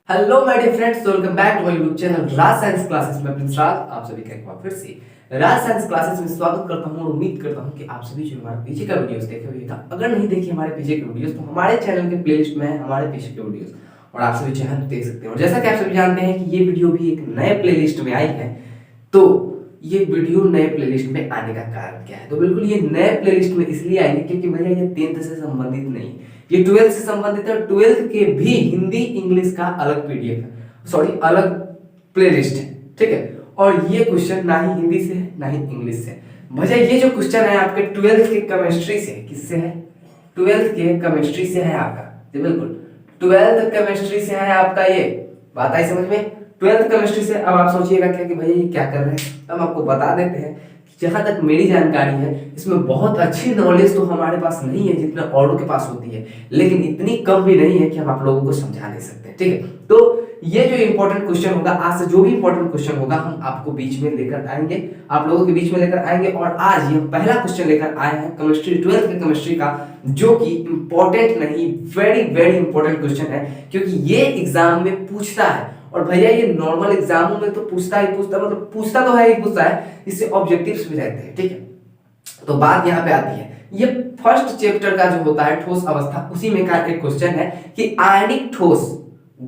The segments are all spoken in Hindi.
Hello my dear friends, welcome back to my YouTube channel Raj science classes में प्रिंस राज आप सभी का एक बार फिर से राज साइंस क्लासेस में स्वागत करता हूं और उम्मीद करता हूं कि आप सभी जो हमारे पीछे का वीडियोस देखे होंगे। अगर नहीं देखिए हमारे पीछे के वीडियोस तो हमारे चैनल के प्लेलिस्ट में है हमारे पीछे के वीडियोस और आप सभी चैनल देख सकते हैं। और जैसा कि आप सभी जानते हैं कि ये वीडियो भी एक नए प्लेलिस्ट में आई है, तो ये वीडियो नए प्लेलिस्ट में आने का कारण क्या है? तो बिल्कुल ये नए प्लेलिस्ट में इसलिए आएंगे क्योंकि भैया ये 10th से संबंधित नहीं, ये 12th से संबंधित है। 12th के भी हिंदी इंग्लिश का अलग पीडीएफ है, सॉरी अलग प्लेलिस्ट है, ठीक है। और ये क्वेश्चन ना ही हिंदी से है ना ही इंग्लिश से। भैया ये जो क्वेश्चन है आपके 12th के केमिस्ट्री से, किससे है? 12th के केमिस्ट्री से है आपका, जी बिल्कुल 12th केमिस्ट्री से है आपका। ये बात आई समझ में? 12th केमिस्ट्री से। अब आप सोचिएगा क्या कि भैया ये क्या कर रहे हैं, हम आपको बता देते हैं कि जहां तक मेरी जानकारी है इसमें बहुत अच्छी नॉलेज तो हमारे पास नहीं है जितना औरों के पास होती है, लेकिन इतनी कम भी नहीं है कि हम आप लोगों को समझा नहीं सकते, ठीक है। तो ये जो इंपॉर्टेंट क्वेश्चन होगा, आज से जो भी इंपॉर्टेंट क्वेश्चन होगा हम आपको बीच में लेकर आएंगे, आप लोगों के बीच में लेकर आएंगे। और आज ये पहला क्वेश्चन लेकर आए हैं केमिस्ट्री 12th के केमिस्ट्री का, जो कि इंपॉर्टेंट नहीं वेरी वेरी इंपॉर्टेंट क्वेश्चन है, क्योंकि ये एग्जाम में पूछता है। और भैया ये नॉर्मल एग्जामों में तो पूछता ही पूछता, मतलब पूछता तो है ही पूछता है, इससे ऑब्जेक्टिव्स भी रहते हैं, ठीक है। तो बात यहाँ पे आती है, ये फर्स्ट चैप्टर का जो होता है ठोस अवस्था, उसी में का एक क्वेश्चन है कि आयनिक ठोस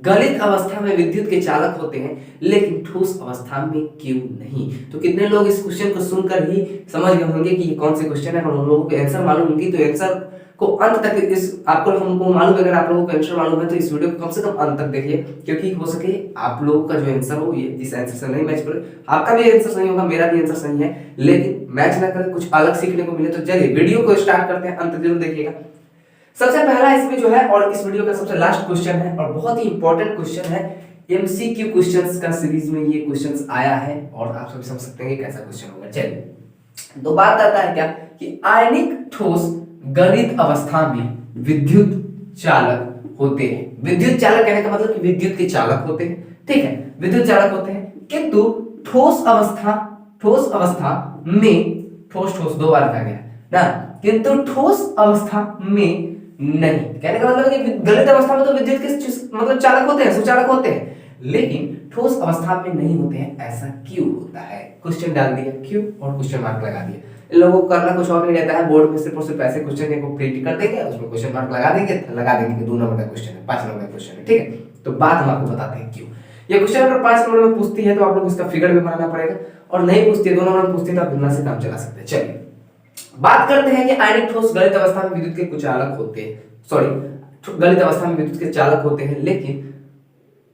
गलित अवस्था में विद्युत के चालक होते हैं लेकिन ठोस अवस्था में क्यों नहीं? तो कितने लोग इस क्वेश्चन को सुनकर ही समझ गए होंगे कि ये कौन से क्वेश्चन है और उन लोगों को आंसर मालूम होंगी। तो आंसर को अंत तक इस आपको हमको मालूम है, अगर आप लोगों को आंसर मालूम है तो इस वीडियो को कम से कम अंत तक देखिए, क्योंकि हो सके आप लोगों का जो आंसर हो ये इस आंसर से नहीं मैच करे। आपका भी आंसर सही होगा, मेरा भी आंसर सही है, लेकिन मैच ना करे, कुछ अलग सीखने को मिले। तो चलिए वीडियो को स्टार्ट करते हैं, अंत जरूर देखिएगा। सबसे पहला इसमें जो है और इस वीडियो का सबसे लास्ट क्वेश्चन है और बहुत ही इंपॉर्टेंट क्वेश्चन है, एमसीक्यू क्वेश्चंस का सीरीज में ये क्वेश्चंस आया है और आप सभी समझ सकते हैं कि कैसा क्वेश्चन होगा। चलिए तो बात आता है क्या कि आयनिक ठोस गलित अवस्था में विद्युत चालक होते हैं। विद्युत चालक कहने का मतलब कि विद्युत के चालक होते हैं, ठीक है, विद्युत चालक होते हैं, किंतु ठोस अवस्था में ठोस दो बार कहा गया ना, किंतु ठोस अवस्था में नहीं। कहने का मतलब है कि गलित अवस्था में तो विद्युत के मतलब चालक होते हैं, सुचालक होते हैं, लेकिन ठोस अवस्था में नहीं होते हैं। ऐसा क्यों होता है? क्वेश्चन डाल दिया क्यों और क्वेश्चन मार्क लगा दिया। इन लोगों को करना कुछ और नहीं रहता है, बोर्ड में सिर्फ और सिर्फ ऐसे क्वेश्चन को प्रिंट कर देंगे, उसमें क्वेश्चन मार्क लगा देंगे कि 2 नंबर का क्वेश्चन है, 5 नंबर का क्वेश्चन है, ठीक है। तो बात हम आपको बताते हैं क्यों। ये क्वेश्चन अगर 5 नंबर में पूछती है तो आप लोग इसका फिगर भी बनाना पड़ेगा, और नहीं पूछती है 2 नंबर में पूछती है तो आप बिना से काम चला सकते हैं। चलिए बात करते हैं कि आयनिक ठोस गलित अवस्था में विद्युत के कुचालक होते हैं, सॉरी गलित अवस्था में विद्युत के चालक होते हैं लेकिन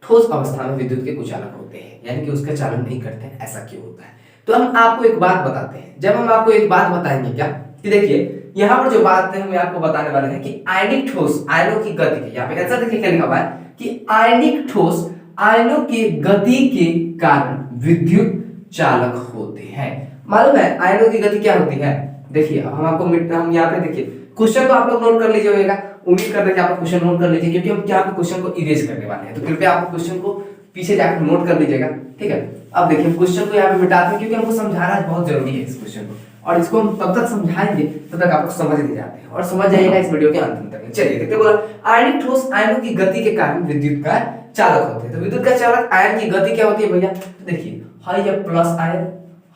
ठोस अवस्था में विद्युत के कुचालक होते हैं, यानी कि उसका चालन नहीं करते हैं। ऐसा क्यों होता है? तो हम आपको एक बात बताते हैं। जब हम आपको एक बात बताएंगे क्या कि देखिए यहाँ पर जो बात है हम आपको बताने वाले हैं कि आयनिक ठोस आयनों की गति के, यहाँ पे आंसर देखिए क्या लिखा हुआ है कि आयनिक ठोस आयनों की गति के कारण विद्युत चालक होते हैं। मालूम है आयनों की गति क्या होती है? देखिए अब हम आपको हम यहाँ पे देखिए क्वेश्चन तो आप लोग नोट कर लीजिएगा, उम्मीद करते हैं कि आप क्वेश्चन नोट कर लीजिए, क्योंकि हम क्या क्वेश्चन को इरेज करने वाले हैं। तो कृपया आप क्वेश्चन को पीछे जाकर नोट कर लीजिएगा, ठीक है। अब देखिए क्वेश्चन को यहाँ पे मिटाते हैं क्योंकि हमको समझाना बहुत जरूरी है इस क्वेश्चन को, और इसको हम तब तक समझाएंगे तब तक आपको समझ नहीं जाते हैं, और समझ जाइएगा इस वीडियो के अंत तक। चलिए देखते बोला आयनिक ठोस आयनों की गति के कारण विद्युत का चालक होते हैं। तो विद्युत का चालक आयन की गति क्या होती है भैया? तो देखिए हाई है प्लस आयन,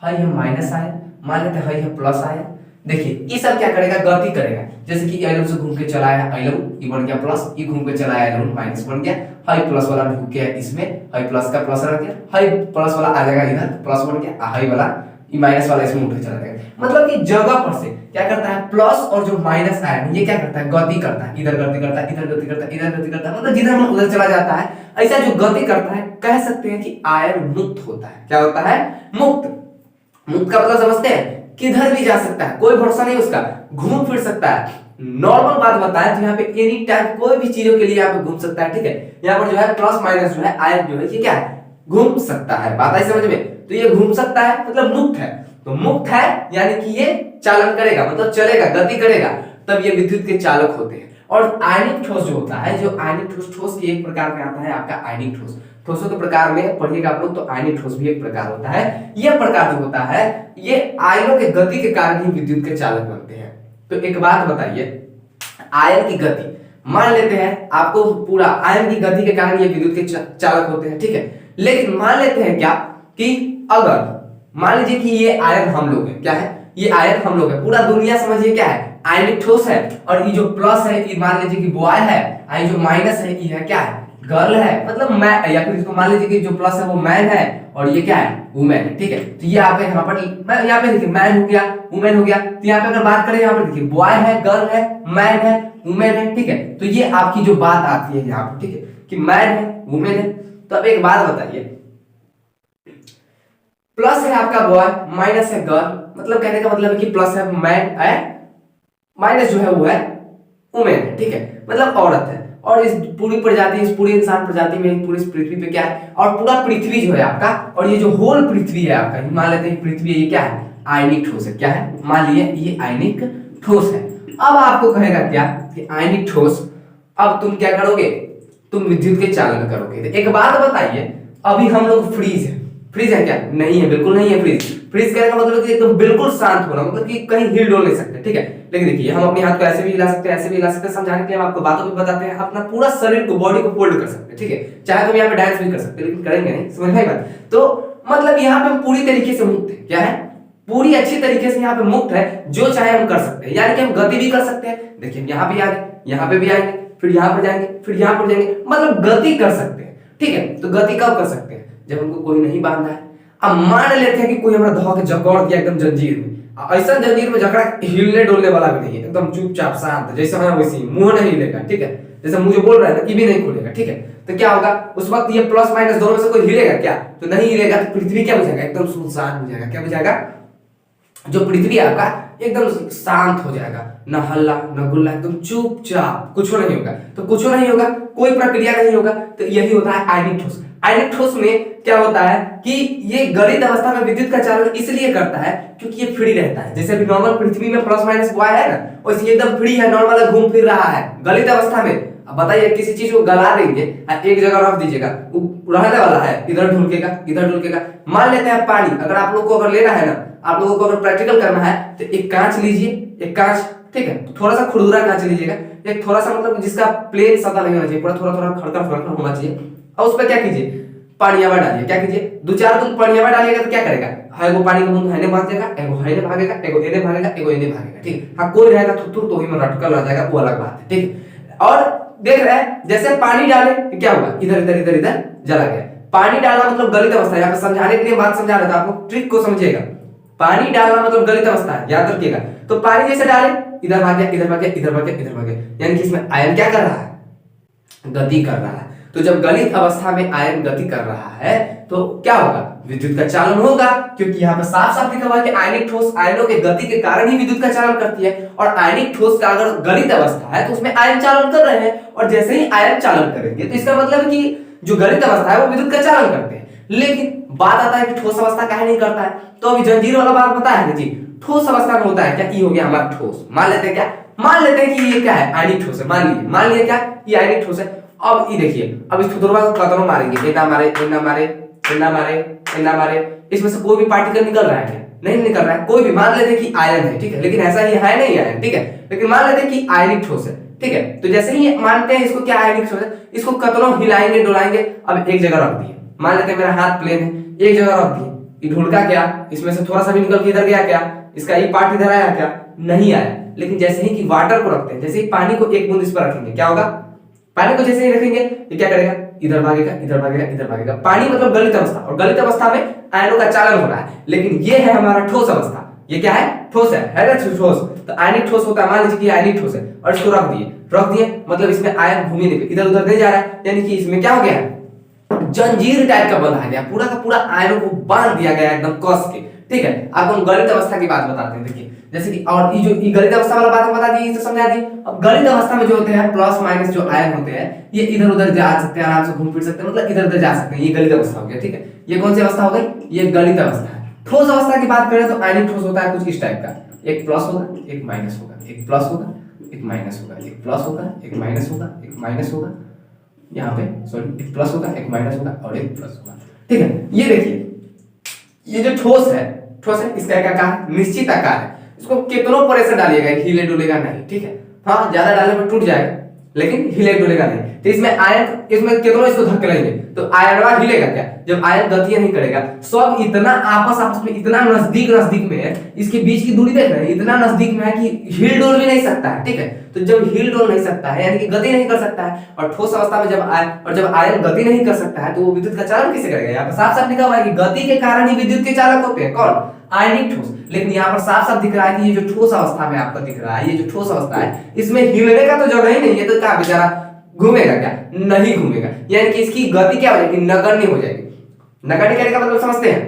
हाई है माइनस आयन, मान लेते हैं हाई है प्लस आयन। देखिए ये सब क्या करेगा? गति करेगा। जैसे कि एलम से घूम के चला आया एलम, ये बन गया प्लस, ये घूम के चला आया एलम माइनस बन गया, हाई प्लस वाला ढूक गया इसमें, हाई प्लस का प्लस रह गया, हाई प्लस वाला आ जाएगा इधर प्लस बन गया, हाई वाला ये माइनस वाला इसमें उठ के चला जाएगा। मतलब कि जगह पर से क्या करता है प्लस और जो माइनस आयन ये क्या करता है? गति करता है, इधर गति करता है, इधर गति करता है, इधर गति करता है, मतलब जिधर मन उधर चला जाता है। ऐसा जो गति करता है कह सकते हैं कि आयन मुक्त होता है। क्या होता है? मुक्त। मुक्त का मतलब समझते हैं? किधर भी जा सकता है, कोई भरोसा नहीं उसका, घूम फिर सकता है। नॉर्मल बात बताएं तो यहाँ पे एनी टाइम कोई भी चीजों के लिए यहाँ पे घूम सकता है, ठीक है। यहाँ पर जो है प्लस माइनस जो है आयन जो है ये क्या है? घूम सकता है। बात आई समझ में? तो ये घूम सकता है मतलब मुक्त है, तो मुक्त है यानी कि ये चालन करेगा, मतलब चलेगा, गति करेगा, तब ये विद्युत के चालक होते हैं। और आयनिक ठोस जो होता है, जो आयनिक ठोस की एक प्रकार में आता है आपका आयनिक ठोस। ठोसों के प्रकार में पढ़िएगा आप लोग तो आयनिक ठोस भी एक प्रकार होता है। यह प्रकार जो होता है ये आयनों के गति के कारण ही विद्युत के चालक बनते हैं। तो एक बात बताइए, आयन की गति मान लेते हैं आपको पूरा आयन की गति के कारण ये विद्युत के चालक होते हैं, ठीक है। लेकिन मान लेते हैं क्या कि अगर मान लीजिए कि ये आयन हम लोग है, क्या है, ये आयन हम लोग है, पूरा दुनिया समझिए क्या है, आयनिक ठोस है, और ये जो प्लस है ये मान लीजिए कि बॉय है, और जो माइनस है ये है क्या है, गर्ल है, मतलब मैं, या फिर इसको मान लीजिए कि जो प्लस है वो मैन है और ये क्या है, वुमेन है, ठीक है। तो ये आप यहाँ पर यहाँ पे देखिए मैन हो गया, वुमेन हो गया। तो यहाँ पे अगर बात करें, यहाँ पर देखिए बॉय है, गर्ल है, मैन है, वुमेन है, ठीक है। तो ये आपकी जो बात आती है यहाँ पर, ठीक है, कि मैन है, वुमेन है। तो अब एक बात बताइए, प्लस है आपका बॉय, माइनस है गर्ल, मतलब कहने का मतलब है कि प्लस है मैन है, माइनस जो है वो है वुमेन है, ठीक है, मतलब औरत है। और इस पूरी प्रजाति, इस पूरी इंसान प्रजाति में, पूरी पृथ्वी पे क्या है, और पूरा पृथ्वी जो है आपका, और ये जो होल पृथ्वी है आपका, मान लेते हैं पृथ्वी ये क्या है, आयनिक ठोस है, क्या है, मान लिए ये आयनिक ठोस है। अब आपको कहेगा क्या कि आयनिक ठोस, अब तुम क्या करोगे, तुम विद्युत के चालन करोगे। तो एक बात बताइए, अभी हम लोग फ्रीज है, फ्रीज है क्या, नहीं है, बिल्कुल नहीं है फ्रीज। फ्रीज कहने का मतलब कि एकदम बिल्कुल शांत होना, मतलब कि कहीं हिल डोल नहीं सकते, ठीक है। लेकिन देखिए हम अपने हाथ को ऐसे भी हिला सकते हैं, ऐसे भी हिला सकते हैं, समझाने के लिए हम आपको बातों भी बताते हैं, अपना पूरा शरीर को, बॉडी को फोल्ड कर सकते हैं, ठीक है। चाहे तो यहाँ पे डांस भी कर सकते हैं, लेकिन करेंगे नहीं, समझ में आई बात। तो मतलब यहाँ पे पूरी तरीके से मुक्त है, क्या है, पूरी अच्छी तरीके से यहाँ पे मुक्त है, जो चाहे हम कर सकते हैं, यानी कि हम गति भी कर सकते हैं। देखिए यहाँ भी आगे, यहाँ पे भी आएंगे, फिर यहाँ पर जाएंगे, फिर यहाँ पर जाएंगे, मतलब गति कर सकते हैं, ठीक है। तो गति कब कर सकते हैं, जब हमको कोई नहीं बांधा है। अब मान लेते हैं कि कोई हमारा धो के जकड़ दिया एकदम जंजीर में, ऐसा जंजीर में जकड़ा हिलने डोलने वाला भी नहीं है, एकदम चुपचाप शांत, जैसे है वैसे ही, मुंह नहीं हिलेगा, ठीक है, जैसे मुंह जो बोल रहा है ना कि भी नहीं खुलेगा, ठीक है। तो क्या होगा उस वक्त, ये प्लस माइनस दोनों में से कोई हिलेगा क्या, तो नहीं हिलेगा। तो पृथ्वी क्या बुझाएगा, एकदम सुनसान हो जाएगा, क्या बुझाएगा, जो पृथ्वी है आपका एकदम शांत हो जाएगा, ना हल्ला ना गुल्ला, एकदम चुपचाप, कुछ नहीं होगा। तो कुछ नहीं होगा, कोई प्रक्रिया नहीं होगा, तो यही होता है आयनिक ठोस। आयनिक ठोस में क्या होता है कि ये गलित अवस्था में विद्युत का चालन इसलिए करता है क्योंकि ये फ्री रहता है। जैसे अभी नॉर्मल पृथ्वी में प्लस माइनस बॉय है ना, वैसे एकदम फ्री है, नॉर्मल घूम फिर रहा है। गलित अवस्था में अब बताइए, किसी चीज को गला देंगे, एक जगह रख दीजिएगा, रहने वाला है, इधर ढुलकेगा, इधर ढुलकेगा। मान लेते हैं पानी, अगर आप लोग को अगर लेना है ना, आप लोगों को अगर प्रैक्टिकल करना है, तो एक कांच लीजिए, एक कांच, ठीक है, थोड़ा सा खुरदुरा कांच लीजिएगा, एक थोड़ा सा मतलब जिसका प्लेन सतह नहीं होना चाहिए, पूरा थोड़ा थोड़ा खड़खड़ खड़खड़ होना चाहिए, और उस पर क्या कीजिए, पानियावा डालिए। क्या कीजिए, दो चार बूंद पानियावा डालिएगा तो क्या करेगा, है वो पानी का बूंद हैने भागेगा, एगो हैने भागेगा, एगो एने भागेगा, एगो एने भागेगा, ठीक। हाँ कोई रहेगा थुथुर तो ही में रटकल रह जाएगा, वो अलग बात है, ठीक। और देख रहे हैं जैसे पानी डाले तो क्या हुआ, इधर इधर इधर इधर जला गया। पानी डालना मतलब गलित अवस्था, यहाँ पे समझाने के लिए बात समझा रहा था, आप लोग ट्रिक को समझिएगा। पानी डालना मतलब गलित अवस्था है, याद रखिएगा। तो पानी जैसे डाले, इधर भाग गया, इधर भाग गया, इधर भाग गया, इधर भाग गया, यानी कि इसमें आयन क्या कर रहा है, गति कर रहा है। तो जब गलित अवस्था में आयन गति कर रहा है तो क्या होगा, विद्युत का चालन होगा, क्योंकि यहाँ पर साफ साफ लिखा हुआ है कि आयनिक ठोस आयनों के गति के कारण ही विद्युत का चालन करती है। और आयनिक ठोस का अगर गलित अवस्था है तो उसमें आयन चालन कर रहे हैं, और जैसे ही आयन चालन करेंगे तो इसका मतलब है कि जो गलित अवस्था है वो विद्युत का चालन करते हैं। लेकिन बात आता है कि ठोस अवस्था काहे नहीं करता है, तो अभी जंजीर वाला बात पता है ना जी, ठोस अवस्था में होता है क्या, ये हो गया हमारा ठोस, मान लेते हैं क्या, मान लेते हैं कि ये क्या है, आयनिक ठोस है, मान लिए क्या, ये आयनिक ठोस है। अब ये देखिए, अब इस थोड़ा को कतनो मारेंगे, इतना मारे, इतना मारे, इतना मारे, इतना मारे, इसमें से कोई भी पार्टिकल निकल रहा है क्या, नहीं निकल रहा है, कोई भी। मान लेते हैं कि आयन है, ठीक है, लेकिन ऐसा ही है नहीं आयन, ठीक है, लेकिन मान लेते हैं कि आयनिक ठोस है, ठीक है। तो जैसे ही मानते हैं इसको क्या आयनिक ठोस है, इसको कतनो हिलाएंगे डोलाएंगे, अब एक जगह रख दिए, मान लेते हैं मेरा हाथ प्लेन है, एक जगह रख दिए, ये ढुलका क्या, इसमें से थोड़ा सा भी निकल के इधर गया क्या, इसका एक पार्ट इधर आया क्या, नहीं आया। लेकिन जैसे ही कि वाटर को रखते हैं, जैसे ही पानी को एक बूंद इस पर रखेंगे, क्या होगा, पानी को जैसे ही रखेंगे ये क्या करेगा, इधर भागेगा, इधर भागेगा, इधर भागेगा। पानी मतलब गलित अवस्था, और गलित अवस्था में आयनों का चालन हो रहा है। लेकिन ये है हमारा ठोस अवस्था, ये क्या है, ठोस है ना, ठोस। तो आयनिक ठोस होता है, मान लीजिए कि आयनिक ठोस है, और इसको रख दिए मतलब इसमें आयन घूमने नहीं, इधर उधर नहीं जा रहा है, यानी कि इसमें क्या हो गया, जंजीर टाइप का बंधा गया, पूरा का पूरा आयनों को बांध दिया गया एकदम कस के, ठीक है। आपको हम गलित अवस्था की बात बताते हैं, देखिए जैसे कि, और ये जो गलित अवस्था वाला बात हम बता दी, इसे समझा दी। अब गलित अवस्था में जो होते हैं प्लस माइनस जो आयन होते हैं, ये इधर उधर जा सकते हैं, आराम से घूम फिर सकते हैं, मतलब इधर उधर जा सकते हैं, ये गलित अवस्था हो गया, ठीक है। ये कौन सी अवस्था हो गई, ये गलित अवस्था है। ठोस अवस्था की बात करें तो आयनिक ठोस होता है कुछ इस टाइप का, एक प्लस होगा, एक माइनस होगा, एक प्लस होगा, एक माइनस होगा, एक प्लस होगा, एक माइनस होगा, एक माइनस होगा, यहाँ पे सॉरी एक प्लस होगा, एक माइनस होगा, और एक प्लस होगा, ठीक है। ये देखिए, ये जो ठोस है इसका एक आकार निश्चित आकार है, इसको कितनों प्रेशर डालिएगा हिले डुलेगा नहीं, ठीक है। हाँ ज्यादा डालने पर टूट जाएगा, लेकिन हिले डुलेगा नहीं। तो इसमें आयन, इसमें कितना इसको धक्के लगेंगे तो आयनवा हिलेगा क्या, जब आयन गति नहीं करेगा। सब इतना आपस में इतना नजदीक में है, इसके बीच की दूरी देख रहे हैं, इतना नजदीक में है कि हिल डोल भी नहीं सकता है, ठीक है। तो जब हिल डोल नहीं सकता है यानी कि गति नहीं कर सकता है, और ठोस अवस्था में जब आयन गति नहीं कर सकता है तो वो विद्युत का चालन किसे करेगा। यहाँ पर साफ साफ लिखा हुआ है कि गति के कारण ही विद्युत के चालक होते हैं, कौन, आयनिक ठोस। लेकिन यहाँ पर साफ साफ दिख रहा है कि ये जो ठोस अवस्था में आपको दिख रहा है, ये जो ठोस अवस्था है, इसमें हिलने का तो जगह ही नहीं है, तो क्या बेचारा घूमेगा क्या, नहीं घूमेगा। यानी कि इसकी गति क्या हो जाएगी, नगण्य हो जाएगी। नगण्य कहने का मतलब समझते हैं,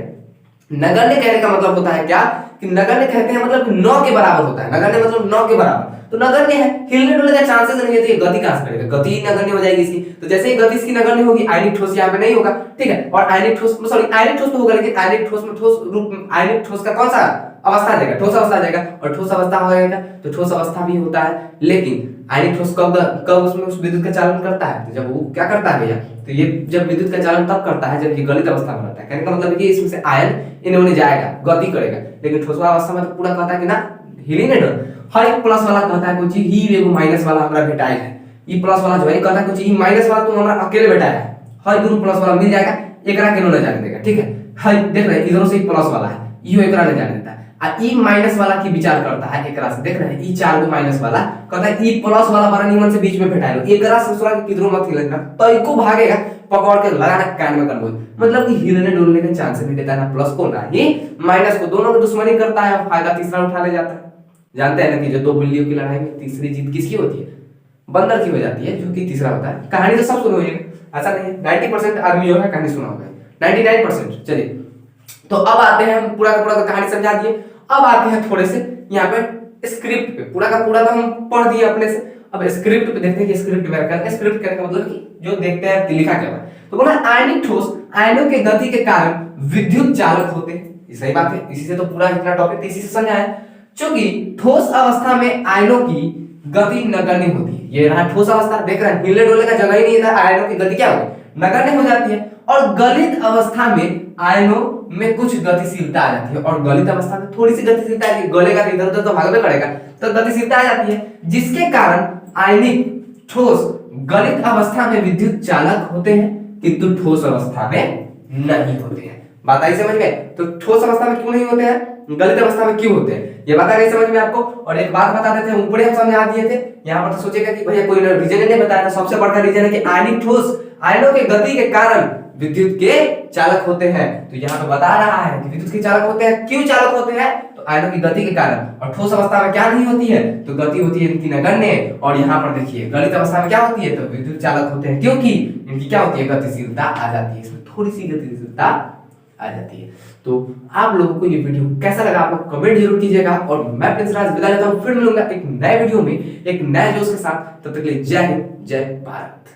नगण्य कहने का मतलब होता है क्या कि नगण्य कहते हैं मतलब 9 के बराबर होता है। नगण्य मतलब 9 के बराबर, तो नगण्य है, हिलने डुलने का चांसेस नहीं है, तो ये गति कहां से करेगा, गति नगण्य हो जाएगी इसकी। तो जैसे ही गति इसकी नगण्य होगी, आयनिक ठोस यहाँ पे नहीं होगा, ठीक है। और आयनिक ठोस, सॉरी आयनिक ठोस तो होगा, लेकिन आयनिक ठोस में ठोस रूप, आयनिक ठोस का कौन सा अवस्था आ जाएगा, ठोस अवस्था आ जाएगा। और ठोस अवस्था हो जाएगा तो ठोस अवस्था भी होता है, लेकिन आयनिक ठोस कब उसमें उस विद्युत का चालन करता है, तो जब वो क्या करता है भैया, तो ये जब विद्युत का चालन तब करता है जब ये गलित अवस्था में रहता है। कहने का मतलब है कि इसमें से आयन इन्होंने जाएगा, गति करेगा। लेकिन ठोस अवस्था में तो पूरा कहता है कि ना हिली नहीं डर, हर एक प्लस वाला कहता है कुछ ही एगो माइनस वाला हमरा भेटाइल है, ई प्लस वाला जो है कहता है कुछ ही माइनस वाला तुम हमरा अकेले भेटाया है, हर दोनों प्लस वाला मिल जाएगा, एकरा केनो न जाने देगा, ठीक है। हर देख रहे हैं इधरों से एक प्लस वाला है, इहो एकरा न जाने देता है। आ ई माइनस वाला की विचार करता है एकरा से, देख रहे हैं ई 4 गो माइनस वाला कहता है ई प्लस वाला बड़ा निमन से बीच में भेटाइल, एकरा से दूसरा किधरों मत हिलेगा, तइको भागेगा, पकड़ के लगाना कान में करबो, मतलब कि हिलने डुलने के चांस नहीं देता ना प्लस को ना ही माइनस को, दोनों को दुश्मनी करता है, फायदा तीसरा उठा ले जाता है। जानते हैं ना कि जो दो बिल्लियों की लड़ाई में तीसरी जीत किसकी होती है, बंदर की हो जाती है, जो कि तीसरा होता है। कहानी तो सब सुनो ये, ऐसा नहीं है 90% आदमी जो है कहानी सुना होगा, 99%। चलिए तो अब आते हैं, हम पूरा का पूरा कहानी समझा दिए, अब आते हैं थोड़े से यहाँ पे स्क्रिप्ट पे। पूरा का पूरा तो हम पढ़ दिए अपने से, अब स्क्रिप्ट पे देखते हैं कि स्क्रिप्ट में क्या है। स्क्रिप्ट कहने का मतलब कि जो देखते हैं लिखा क्या है, तो बोला आयनिक ठोस आयनों के गति के कारण विद्युत चालक होते हैं, ये सही बात है, इसी से तो पूरा इतना टॉपिक इसी से समझा है। क्योंकि ठोस अवस्था में आयनों की गति नगण्य होती है, ये रहा ठोस अवस्था, देख रहे हैं हिलने डुलने का जगह ही नहीं था, आयनों की गति क्या होगी, नगण्य हो जाती है। और गलित अवस्था में आयनों में कुछ गतिशीलता आ जाती है, और गलित अवस्था में थोड़ी सी गतिशीलता है, गलेगा तो इधर उधर तो भागवे करेगा, तो गतिशीलता आ जाती है, जिसके कारण आयनिक ठोस गलित अवस्था में विद्युत चालक होते हैं, किंतु ठोस अवस्था में नहीं होते हैं। बात आई समझ में? तो ठोस अवस्था में क्यों नहीं होते हैं, गलित अवस्था में क्यों होते हैं, ये बात आ गई समझ में आपको। और एक बात बता देते हैं, ऊपर हम समझा दिए थे, यहाँ पर तो सोचेगा कि भैया कोई रीजन नहीं बताया था। सबसे बड़ा रीजन है कि आयनिक ठोस आयनों के गति के कारण विद्युत के चालक होते हैं। तो यहाँ पे बता रहा है कि विद्युत के चालक होते हैं, क्यों चालक होते हैं, तो आयनों की गति के कारण। और ठोस अवस्था में क्या नहीं होती है, तो गति होती है इनकी नगण्य। और यहाँ पर देखिए गलित अवस्था में क्या होती है, तो विद्युत चालक होते हैं, क्योंकि इनकी क्या होती है, गतिशीलता आ जाती है, इसमें थोड़ी सी गतिशीलता आ जाती है। तो आप लोगों को ये वीडियो कैसा लगा, आप लोग कमेंट जरूर कीजिएगा। और मैं प्रिंस राज विदा लेता हूँ, फिर मिलूंगा एक नए वीडियो में एक नए जोश के साथ। तब तक के लिए जय हिंद, जय भारत।